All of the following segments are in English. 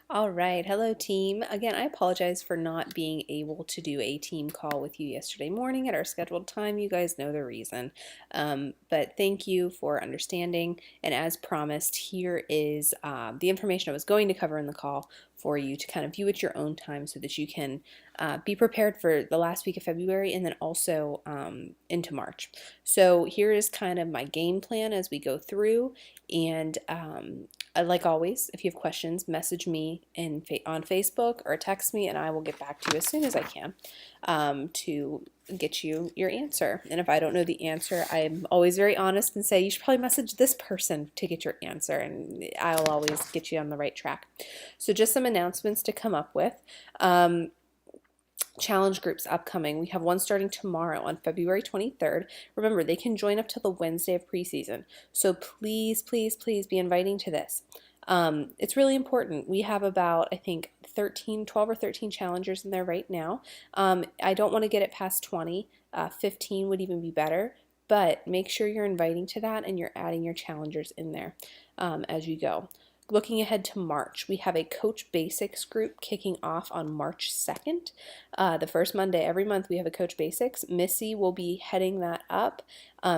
All right. Hello, team. Again, I apologize for not being able to do a team call with you yesterday morning at our scheduled time. You guys know the reason. But thank you for understanding. And as promised, here is the information I was going to cover in the call for you to kind of view at your own time so that you can be prepared for the last week of February and then also into March. So here is kind of my game plan as we go through. And like always, if you have questions, message me on Facebook or text me, and I will get back to you as soon as I can to get you your answer. And if I don't know the answer, I'm always very honest and say you should probably message this person to get your answer, and I'll always get you on the right track. So just some announcements to come up with. Challenge groups upcoming. We have one starting tomorrow on February 23rd. Remember, they can join up till the Wednesday of preseason. So please, please, please be inviting to this. It's really important. We have about, I think, 12 or 13 challengers in there right now. I don't want to get it past 20. 15 would even be better. But make sure you're inviting to that and you're adding your challengers in there as you go. Looking ahead to March, we have a Coach Basics group kicking off on March 2nd. The first Monday every month we have a Coach Basics. Missy will be heading that up.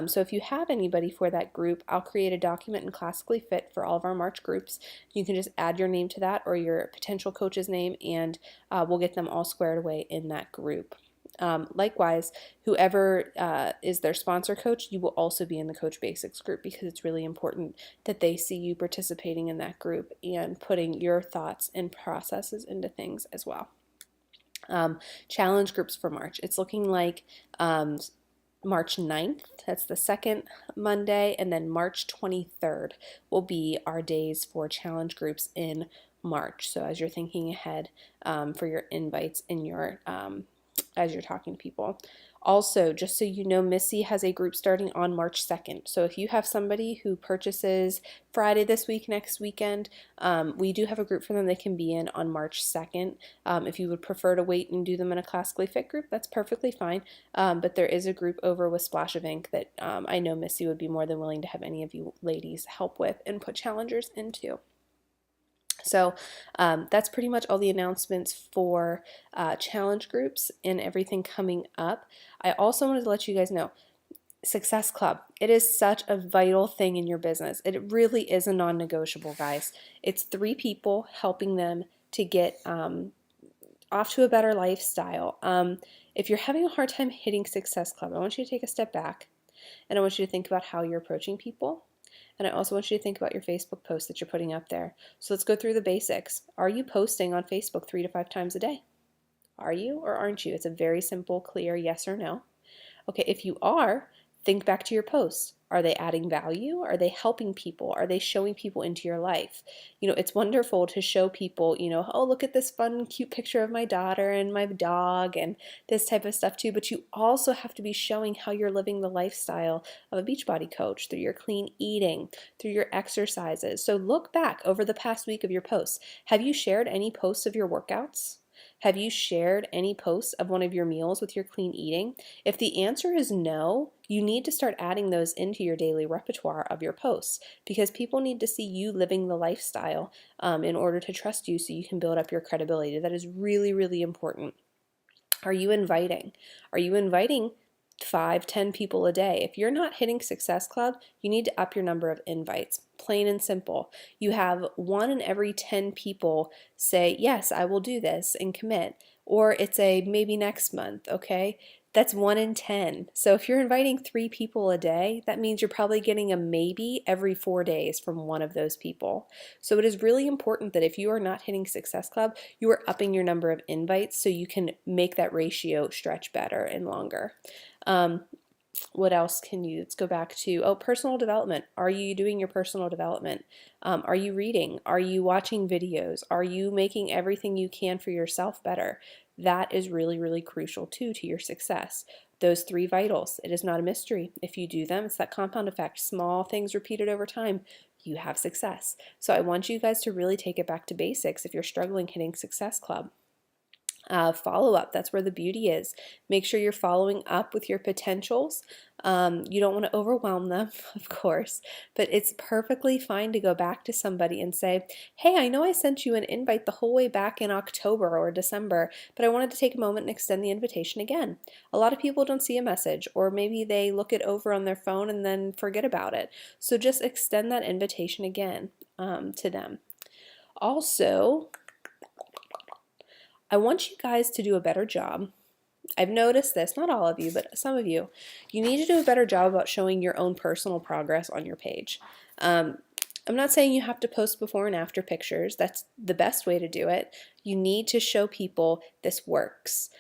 So if you have anybody for that group, I'll create a document in Classically Fit for all of our March groups. You can just add your name to that or your potential coach's name, and we'll get them all squared away in that group. Likewise, whoever is their sponsor coach, you will also be in the Coach Basics group because it's really important that they see you participating in that group and putting your thoughts and processes into things as well. Challenge groups for March. It's looking like March 9th, that's the second Monday, and then March 23rd will be our days for challenge groups in March. So as you're thinking ahead for your invites in your as you're talking to people. Also, just so you know, Missy has a group starting on March 2nd. So if you have somebody who purchases Friday this week, next weekend, we do have a group for them they can be in on March 2nd. If you would prefer to wait and do them in a Classically Fit group, that's perfectly fine. But there is a group over with Splash of Ink that I know Missy would be more than willing to have any of you ladies help with and put challengers into. So that's pretty much all the announcements for challenge groups and everything coming up. I also wanted to let you guys know, Success Club. It is such a vital thing in your business. It really is a non-negotiable, guys. It's 3 people helping them to get off to a better lifestyle. If you're having a hard time hitting Success Club, I want you to take a step back and I want you to think about how you're approaching people. And I also want you to think about your Facebook posts that you're putting up there. So let's go through the basics. Are you posting on Facebook 3 to 5 times a day? Are you or aren't you? It's a very simple, clear yes or no. Okay, if you are, think back to your posts. Are they adding value? Are they helping people? Are they showing people into your life? You know, it's wonderful to show people, you know, oh, look at this fun, cute picture of my daughter and my dog and this type of stuff too. But you also have to be showing how you're living the lifestyle of a Beachbody coach through your clean eating, through your exercises. So look back over the past week of your posts. Have you shared any posts of your workouts? Have you shared any posts of one of your meals with your clean eating? If the answer is no, you need to start adding those into your daily repertoire of your posts because people need to see you living the lifestyle in order to trust you so you can build up your credibility. That is really, really important. Are you inviting? Are you inviting 5, 10 people a day? If you're not hitting Success Club, you need to up your number of invites. Plain and simple. You have 1 in every 10 people say, yes, I will do this and commit. Or it's a maybe next month, okay? That's 1 in 10. So if you're inviting 3 people a day, that means you're probably getting a maybe every 4 days from one of those people. So it is really important that if you are not hitting Success Club, you are upping your number of invites so you can make that ratio stretch better and longer. What else can you, let's go back to, personal development. Are you doing your personal development? Are you reading? Are you watching videos? Are you making everything you can for yourself better? That is really, really crucial too to your success. Those 3 vitals, it is not a mystery. If you do them, it's that compound effect. Small things repeated over time, you have success. So I want you guys to really take it back to basics if you're struggling hitting Success Club. Follow up. That's where the beauty is. Make sure you're following up with your potentials. You don't want to overwhelm them, of course, but it's perfectly fine to go back to somebody and say, hey, I know I sent you an invite the whole way back in October or December, but I wanted to take a moment and extend the invitation again. A lot of people don't see a message, or maybe they look it over on their phone and then forget about it. So just extend that invitation again to them. Also, I want you guys to do a better job. I've noticed this, not all of you, but some of you. You need to do a better job about showing your own personal progress on your page. I'm not saying you have to post before and after pictures. That's the best way to do it. You need to show people this works.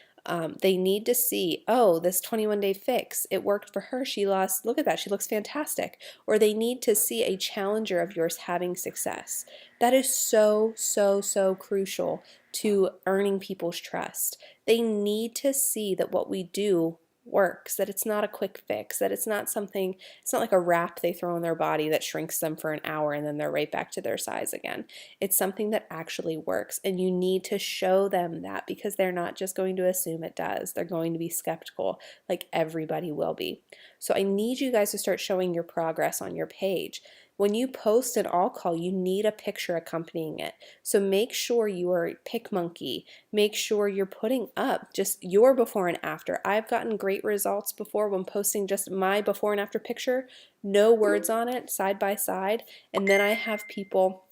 They need to see, oh, this 21-day fix, it worked for her. She lost, look at that, she looks fantastic. Or they need to see a challenger of yours having success. That is so, so, so crucial to earning people's trust. They need to see that what we do works, that it's not a quick fix, that it's not something, it's not like a wrap they throw on their body that shrinks them for an hour and then they're right back to their size again. It's something that actually works, and you need to show them that, because they're not just going to assume it does. They're going to be skeptical, like everybody will be. So I need you guys to start showing your progress on your page. When you post an all call, you need a picture accompanying it. So make sure you are PicMonkey. Make sure you're putting up just your before and after. I've gotten great results before when posting just my before and after picture, no words on it, side by side, and then I have people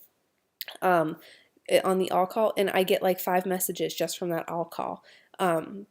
on the all call, and I get like 5 messages just from that all call.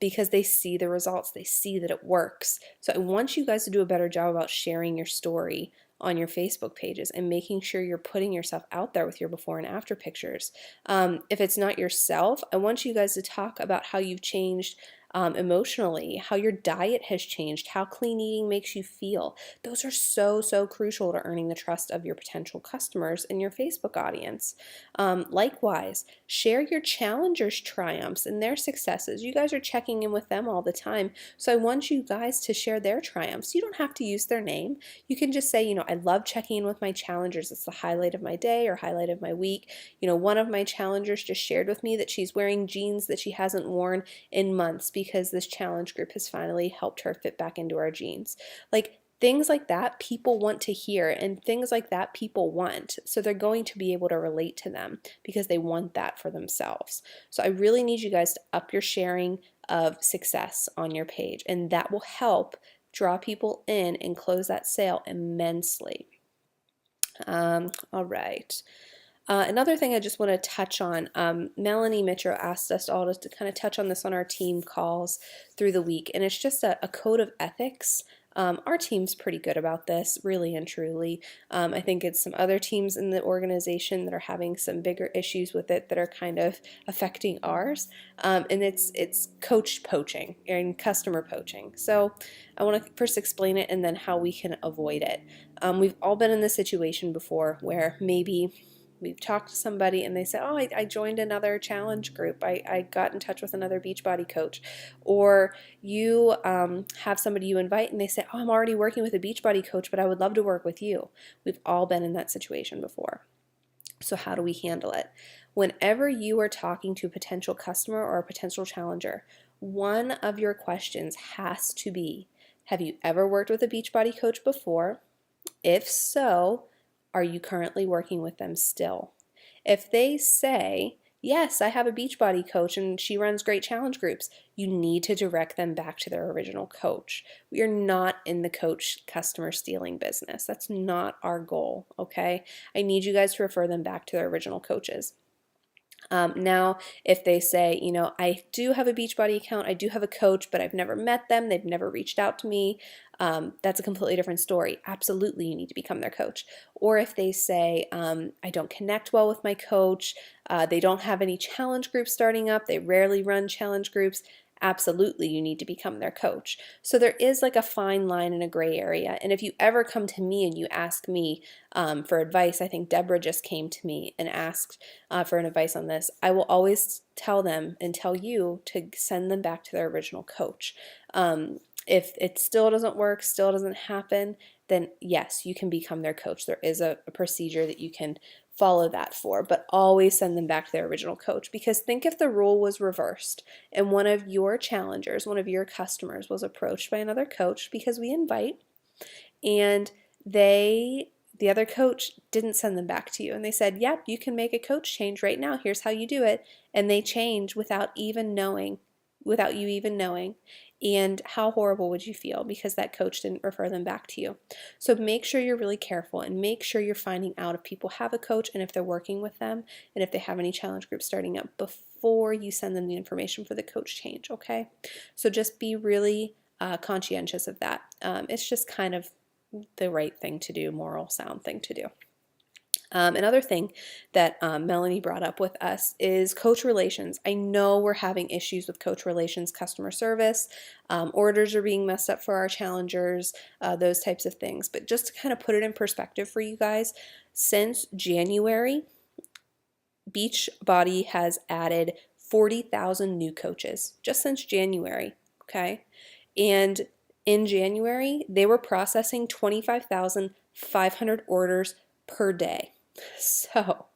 Because they see the results, they see that it works. So I want you guys to do a better job about sharing your story on your Facebook pages and making sure you're putting yourself out there with your before and after pictures. If it's not yourself, I want you guys to talk about how you've changed emotionally, how your diet has changed, how clean eating makes you feel. Those are so, so crucial to earning the trust of your potential customers and your Facebook audience. Likewise, share your challengers' triumphs and their successes. You guys are checking in with them all the time, so I want you guys to share their triumphs. You don't have to use their name. You can just say, I love checking in with my challengers. It's the highlight of my day or highlight of my week. One of my challengers just shared with me that she's wearing jeans that she hasn't worn in months because this challenge group has finally helped her fit back into our jeans. Like, things like that people want to hear, and things like that people want. So they're going to be able to relate to them because they want that for themselves. So I really need you guys to up your sharing of success on your page, and that will help draw people in and close that sale immensely. All right. Another thing I just want to touch on, Melanie Mitro asked us all to kind of touch on this on our team calls through the week, and it's just a code of ethics. Our team's pretty good about this, really and truly. I think it's some other teams in the organization that are having some bigger issues with it that are kind of affecting ours, and it's coach poaching and customer poaching. So I want to first explain it and then how we can avoid it. We've all been in this situation before where maybe we've talked to somebody and they say, oh, I joined another challenge group. I got in touch with another Beachbody coach. Or you have somebody you invite and they say, oh, I'm already working with a Beachbody coach, but I would love to work with you. We've all been in that situation before. So how do we handle it? Whenever you are talking to a potential customer or a potential challenger, one of your questions has to be, have you ever worked with a Beachbody coach before? If so, are you currently working with them still? If they say, yes, I have a Beachbody coach and she runs great challenge groups, you need to direct them back to their original coach. We are not in the coach customer stealing business. That's not our goal, okay? I need you guys to refer them back to their original coaches. Now, if they say, I do have a Beachbody account, I do have a coach, but I've never met them, they've never reached out to me, that's a completely different story. Absolutely, you need to become their coach. Or if they say, I don't connect well with my coach, they don't have any challenge groups starting up, they rarely run challenge groups, absolutely you need to become their coach. So there is like a fine line and a gray area. And if you ever come to me and you ask me for advice, I think Deborah just came to me and asked for an advice on this, I will always tell them and tell you to send them back to their original coach. If it still doesn't work, still doesn't happen, then yes, you can become their coach. There is a procedure that you can follow that for, but always send them back to their original coach. Because think if the role was reversed and one of your challengers, one of your customers was approached by another coach, because we invite, and the other coach didn't send them back to you, and they said, yep, you can make a coach change right now, here's how you do it, and they change without you even knowing, and how horrible would you feel because that coach didn't refer them back to you? So make sure you're really careful, and make sure you're finding out if people have a coach and if they're working with them, and if they have any challenge groups starting up before you send them the information for the coach change, okay? So just be really conscientious of that. It's just kind of the right thing to do, moral sound thing to do. Another thing that Melanie brought up with us is coach relations. I know we're having issues with coach relations, customer service, orders are being messed up for our challengers, those types of things. But just to kind of put it in perspective for you guys, since January, Beachbody has added 40,000 new coaches just since January, okay? And in January, they were processing 25,500 orders per day. So,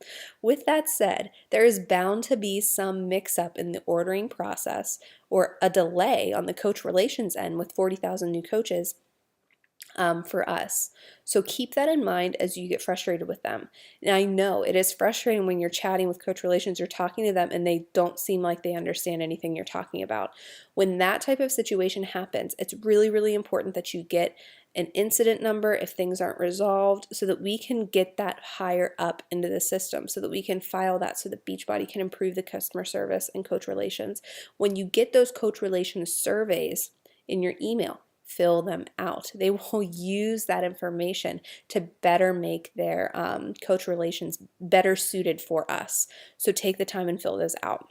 with that said, there is bound to be some mix-up in the ordering process or a delay on the coach relations end with 40,000 new coaches for us. So keep that in mind as you get frustrated with them. And I know it is frustrating when you're chatting with coach relations, you're talking to them and they don't seem like they understand anything you're talking about. When that type of situation happens, it's really, really important that you get an incident number if things aren't resolved, so that we can get that higher up into the system, so that we can file that, so that Beachbody can improve the customer service and coach relations. When you get those coach relations surveys in your email, fill them out. They will use that information to better make their coach relations better suited for us. So take the time and fill those out.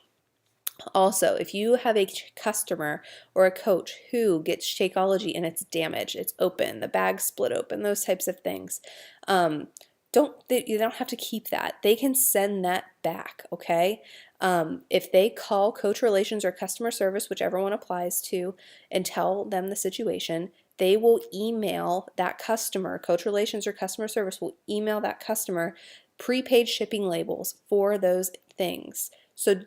Also, if you have a customer or a coach who gets Shakeology and it's damaged, it's open, the bag's split open, those types of things, you don't have to keep that. They can send that back, okay? If they call coach relations or customer service, whichever one applies to, and tell them the situation, they will email that customer, coach relations or customer service will email that customer prepaid shipping labels for those things. So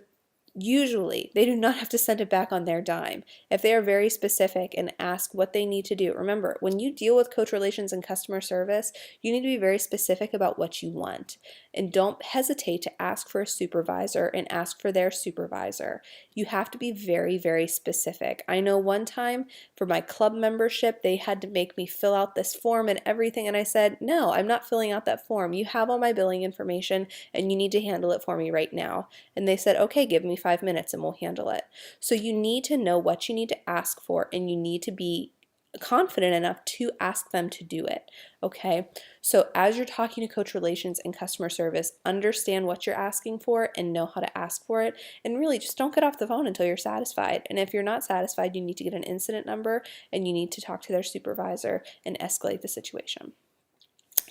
usually, they do not have to send it back on their dime. If they are very specific and ask what they need to do, remember, when you deal with coach relations and customer service, you need to be very specific about what you want. And don't hesitate to ask for a supervisor and ask for their supervisor. You have to be very, very specific. I know one time for my club membership, they had to make me fill out this form and everything, and I said, no, I'm not filling out that form. You have all my billing information, and you need to handle it for me right now. And they said, okay, give me 5 minutes and we'll handle it. So you need to know what you need to ask for, and you need to be confident enough to ask them to do it, okay? So as you're talking to coach relations and customer service, understand what you're asking for and know how to ask for it, and really just don't get off the phone until you're satisfied. And if you're not satisfied, you need to get an incident number and you need to talk to their supervisor and escalate the situation.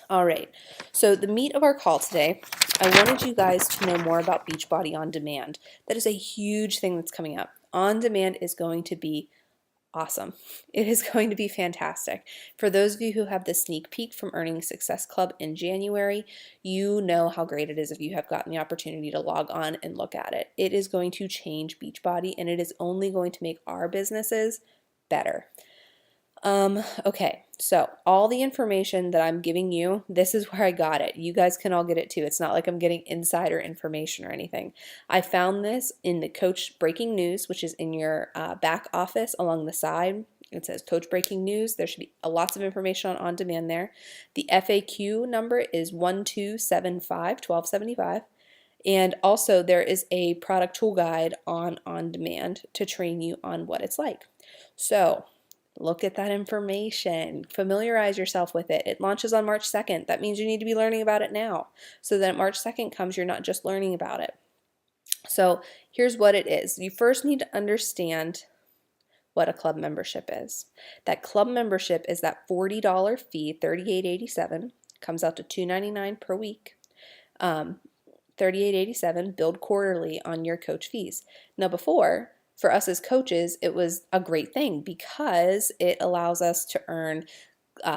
All right, so the meat of our call today, I wanted you guys to know more about Beachbody On Demand. That is a huge thing that's coming up. On Demand is going to be awesome. It is going to be fantastic. For those of you who have the sneak peek from Earning Success Club in January, you know how great it is if you have gotten the opportunity to log on and look at it. It is going to change Beachbody, and it is only going to make our businesses better. Okay, so all the information that I'm giving you, this is where I got it. You guys can all get it too. It's not like I'm getting insider information or anything. I found this in the Coach Breaking News, which is in your back office along the side. It says Coach Breaking News. There should be lots of information on demand there. The FAQ number is 1275. And also there is a product tool guide on demand to train you on what it's like. So look at that information, familiarize yourself with it. It launches on March 2nd. That means you need to be learning about it now, so that March 2nd comes, you're not just learning about it. So here's what it is. You first need to understand what a club membership is. That club membership is that $40 fee, $38.87, comes out to $2.99 per week. $38.87 billed quarterly on your coach fees. Now before, for us as coaches, it was a great thing because it allows us to earn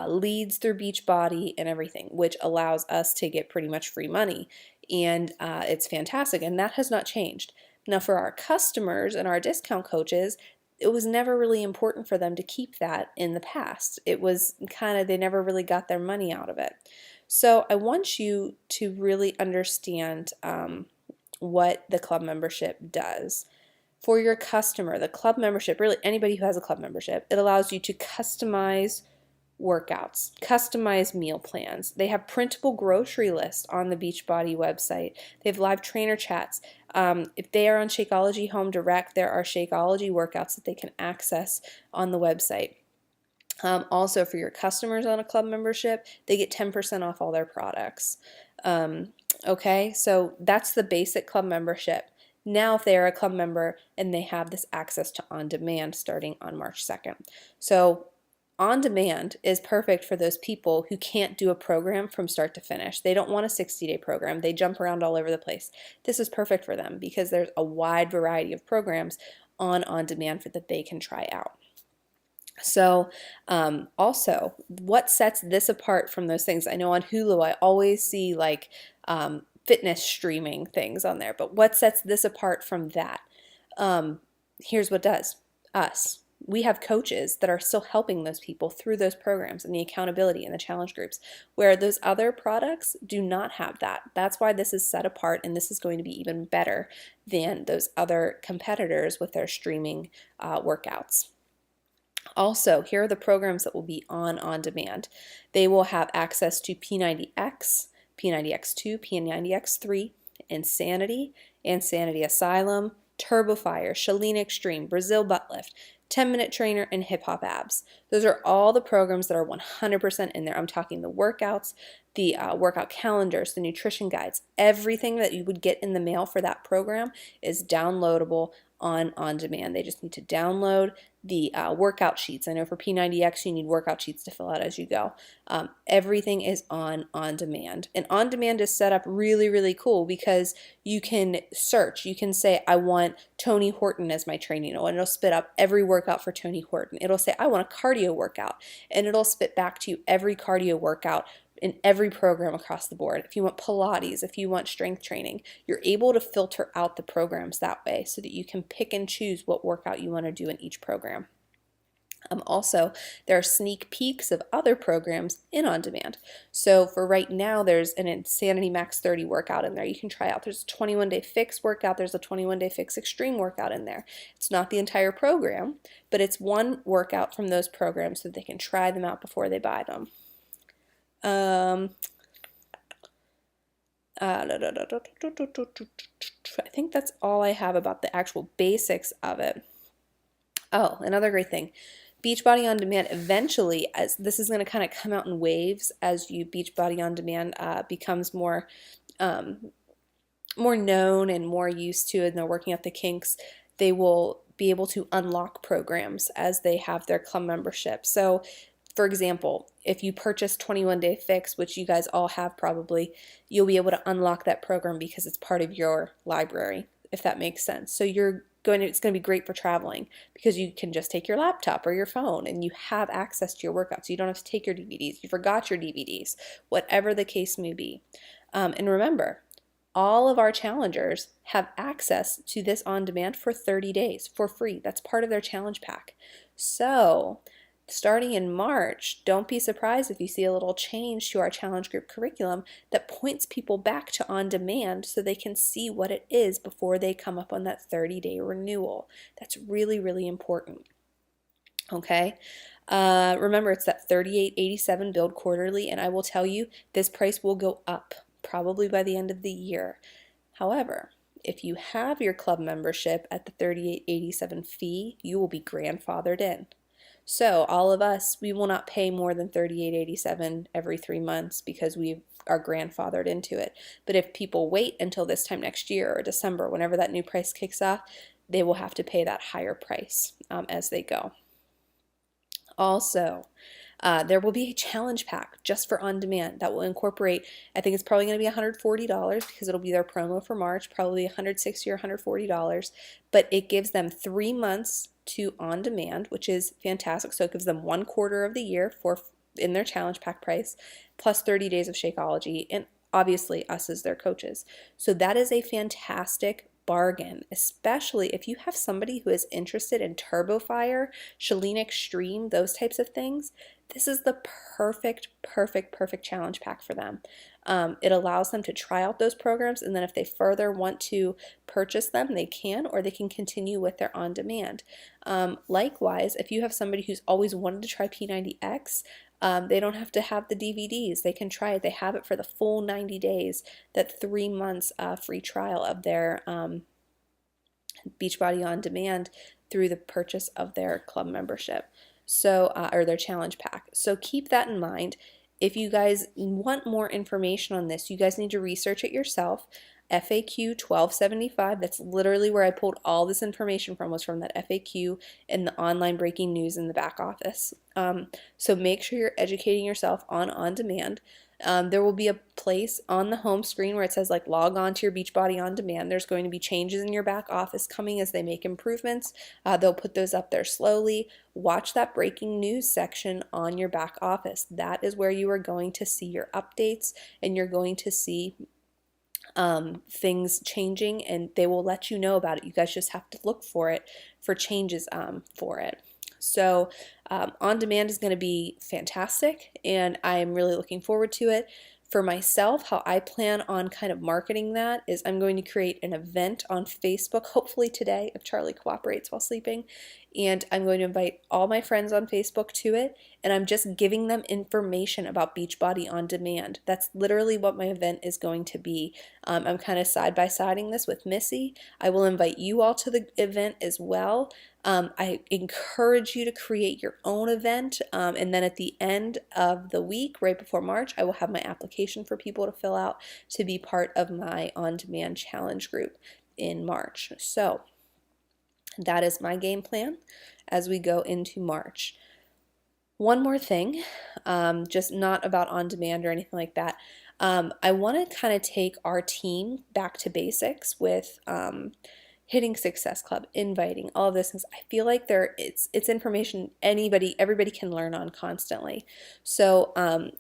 leads through Beachbody and everything, which allows us to get pretty much free money. And it's fantastic, and that has not changed. Now, for our customers and our discount coaches, it was never really important for them to keep that in the past. It was kind of, they never really got their money out of it. So I want you to really understand what the club membership does. For your customer, the club membership, really anybody who has a club membership, it allows you to customize workouts, customize meal plans. They have printable grocery lists on the Beachbody website. They have live trainer chats. If they are on Shakeology Home Direct, there are Shakeology workouts that they can access on the website. Also, for your customers on a club membership, they get 10% off all their products. Okay, so that's the basic club membership. Now, if they are a club member and they have this access to on-demand starting on March 2nd. So on-demand is perfect for those people who can't do a program from start to finish. They don't want a 60-day program. They jump around all over the place. This is perfect for them because there's a wide variety of programs on-demand that they can try out. So also, what sets this apart from those things? I know on Hulu I always see like fitness streaming things on there, but what sets this apart from that? Here's what does. Us. We have coaches that are still helping those people through those programs and the accountability and the challenge groups, where those other products do not have that. That's why this is set apart, and this is going to be even better than those other competitors with their streaming workouts. Also, here are the programs that will be on demand. They will have access to P90X, P90X2, P90X3, Insanity, Insanity Asylum, Turbo Fire, Shalene Extreme, Brazil Butt Lift, 10-Minute Trainer, and Hip Hop Abs. Those are all the programs that are 100% in there. I'm talking the workouts, the workout calendars, the nutrition guides. Everything that you would get in the mail for that program is downloadable on demand. They just need to download the workout sheets. I know for P90X you need workout sheets to fill out as you go. Everything is on demand. And on demand is set up really cool because you can search. You can say, I want Tony Horton as my training, and it'll spit up every workout for Tony Horton. It'll say, I want a cardio workout, and it'll spit back to you every cardio workout in every program across the board. If you want Pilates, if you want strength training, you're able to filter out the programs that way so that you can pick and choose what workout you want to do in each program. Also, there are sneak peeks of other programs in on demand. So for right now, there's an Insanity Max 30 workout in there you can try out. There's a 21-day fix workout. There's a 21-day fix extreme workout in there. It's not the entire program, but it's one workout from those programs so they can try them out before they buy them. I think that's all I have about the actual basics of it. Oh, another great thing. Beachbody On Demand eventually, as this is going to kind of come out in waves as Beachbody On Demand becomes more known and more used to it, and they're working out the kinks, they will be able to unlock programs as they have their club membership. So for example, if you purchase 21-day fix, which you guys all have probably, you'll be able to unlock that program because it's part of your library, if that makes sense. So it's going to be great for traveling because you can just take your laptop or your phone and you have access to your workouts. You don't have to take your DVDs. You forgot your DVDs, whatever the case may be. And remember, all of our challengers have access to this on demand for 30 days for free. That's part of their challenge pack. So starting in March, don't be surprised if you see a little change to our challenge group curriculum that points people back to on demand so they can see what it is before they come up on that 30-day renewal. That's really important. Okay, remember it's that $38.87 billed quarterly, and I will tell you this price will go up probably by the end of the year. However, if you have your club membership at the $38.87 fee, you will be grandfathered in. So all of us, we will not pay more than $38.87 every 3 months because we are grandfathered into it. But if people wait until this time next year or December, whenever that new price kicks off, they will have to pay that higher price as they go. Also, there will be a challenge pack just for on demand that will incorporate, I think it's probably going to be $140 because it'll be their promo for March, probably $160 or $140, but it gives them 3 months to on demand, which is fantastic. So it gives them 1 quarter of the year for in their challenge pack price, plus 30 days of Shakeology, and obviously us as their coaches. So that is a fantastic bargain, especially if you have somebody who is interested in Turbo Fire, Chalene Extreme, those types of things. This is the perfect challenge pack for them. It allows them to try out those programs, and then if they further want to purchase them, they can, or they can continue with their on-demand. Likewise, if you have somebody who's always wanted to try P90X, they don't have to have the DVDs. They can try it. They have it for the full 90 days, that 3 months free trial of their Beachbody on demand through the purchase of their club membership. So, or their challenge pack. So keep that in mind. If you guys want more information on this, you guys need to research it yourself. FAQ 1275, that's literally where I pulled all this information from, was from that FAQ in the online breaking news in the back office. So make sure you're educating yourself on demand. There will be a place on the home screen where it says like log on to your Beachbody on demand. There's going to be changes in your back office coming as they make improvements. They'll put those up there slowly. Watch that breaking news section on your back office. That is where you are going to see your updates, and you're going to see things changing, and they will let you know about it. You guys just have to look for it, for changes for it. So on demand is going to be fantastic, and I'm really looking forward to it. For myself, how I plan on kind of marketing that is I'm going to create an event on Facebook, hopefully today, if Charlie cooperates while sleeping, and I'm going to invite all my friends on Facebook to it, and I'm just giving them information about Beachbody on demand. That's literally what my event is going to be. I'm kind of side-by-siding this with Missy. I will invite you all to the event as well. I encourage you to create your own event, and then at the end of the week, right before March, I will have my application for people to fill out to be part of my on-demand challenge group in March. So that is my game plan as we go into March. One more thing, just not about on-demand or anything like that. I want to kind of take our team back to basics with hitting Success Club, inviting, all of this. I feel like it's information everybody can learn on constantly. So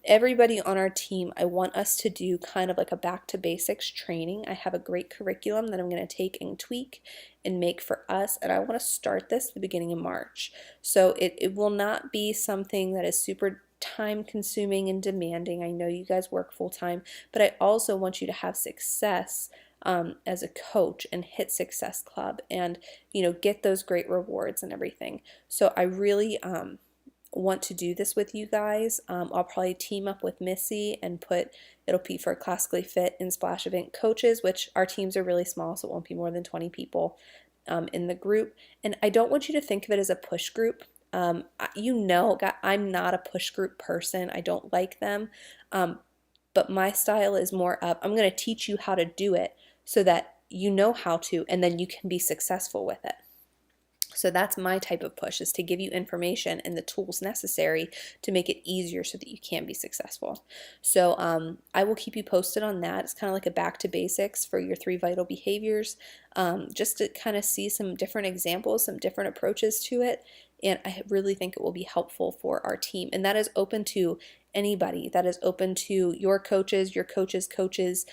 everybody on our team, I want us to do kind of like a back to basics training. I have a great curriculum that I'm going to take and tweak and make for us, and I want to start this at the beginning of March. So it will not be something that is super time consuming and demanding. I know you guys work full time, but I also want you to have success as a coach and hit Success Club, and get those great rewards and everything. So I really want to do this with you guys. I'll probably team up with Missy and it'll be for Classically Fit and Splash Event coaches, which our teams are really small, so it won't be more than 20 people in the group. And I don't want you to think of it as a push group. I'm not a push group person. I don't like them. But my style is more of, I'm going to teach you how to do it so that you know how to, and then you can be successful with it. So that's my type of push, is to give you information and the tools necessary to make it easier so that you can be successful. So I will keep you posted on that. It's kind of like a back to basics for your 3 vital behaviors, just to kind of see some different examples, some different approaches to it. And I really think it will be helpful for our team. And that is open to anybody. That is open to your coaches, coaches,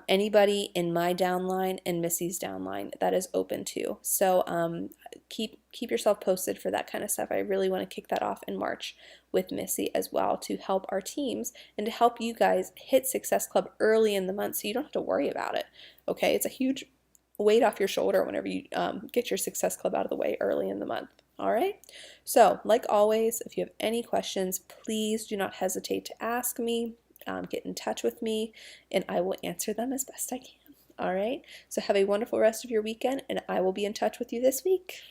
anybody in my downline and Missy's downline. That is open to. So keep yourself posted for that kind of stuff. I really want to kick that off in March with Missy as well, to help our teams and to help you guys hit Success Club early in the month so you don't have to worry about it. Okay, it's a huge weight off your shoulder whenever you get your Success Club out of the way early in the month. All right, so like always, if you have any questions, please do not hesitate to ask me, get in touch with me, and I will answer them as best I can. All right, so have a wonderful rest of your weekend, and I will be in touch with you this week.